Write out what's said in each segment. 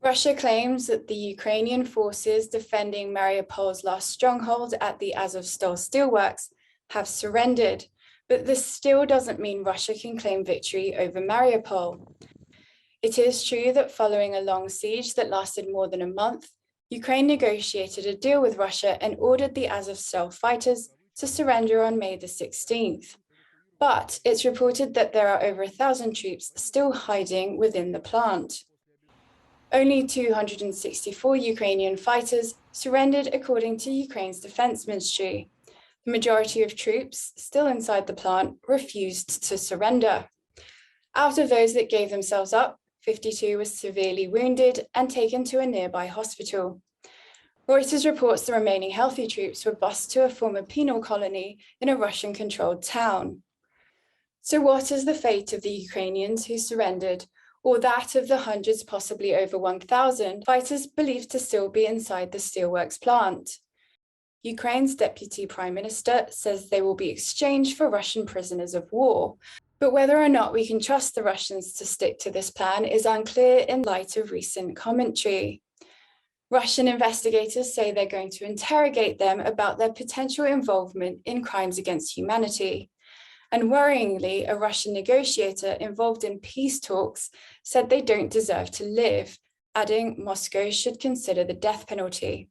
Russia claims that the Ukrainian forces defending Mariupol's last stronghold at the Azovstali steelworks have surrendered, but this still doesn't mean Russia can claim victory over Mariupol. It is true that following a long siege that lasted more than a month, Ukraine negotiated a deal with Russia and ordered the Azovstali fighters to surrender on May the 16th. But it's reported that there are over 1,000 troops still hiding within the plant. Only 264 Ukrainian fighters surrendered according to Ukraine's defense ministry. The majority of troops still inside the plant refused to surrender. Out of those that gave themselves up, 52 were severely wounded and taken to a nearby hospital. Reuters reports the remaining healthy troops were bused to a former penal colony in a Russian-controlled town. So what is the fate of the Ukrainians who surrendered, or that of the hundreds, possibly over 1,000, fighters believed to still be inside the steelworks plant? Ukraine's deputy prime minister says they will be exchanged for Russian prisoners of war, but whether or not we can trust the Russians to stick to this plan is unclear in light of recent commentary. Russian investigators say they're going to interrogate them about their potential involvement in crimes against humanity. And worryingly, a Russian negotiator involved in peace talks said they don't deserve to live, adding Moscow should consider the death penalty.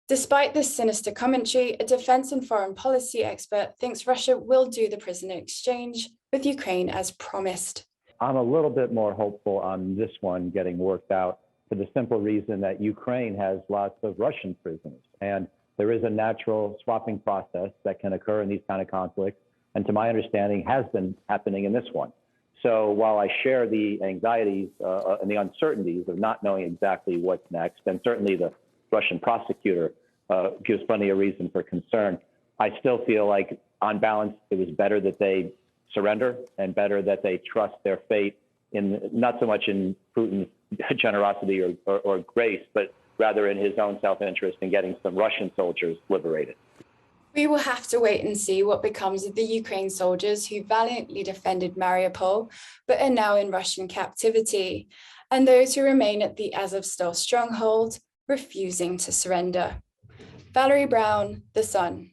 Despite this sinister commentary, a defense and foreign policy expert thinks Russia will do the prisoner exchange with Ukraine as promised. I'm a little bit more hopeful on this one getting worked out for the simple reason that Ukraine has lots of Russian prisoners, and there is a natural swapping process that can occur in these kind of conflicts, and to my understanding has been happening in this one. So while I share the anxieties and the uncertainties of not knowing exactly what's next, and certainly the Russian prosecutor gives plenty of reason for concern, I still feel like on balance, it was better that they surrender and better that they trust their fate in not so much in Putin's generosity or grace, but rather in his own self-interest in getting some Russian soldiers liberated. We will have to wait and see what becomes of the Ukraine soldiers who valiantly defended Mariupol, but are now in Russian captivity, and those who remain at the Azovstali stronghold, refusing to surrender. Valerie Brown, The Sun.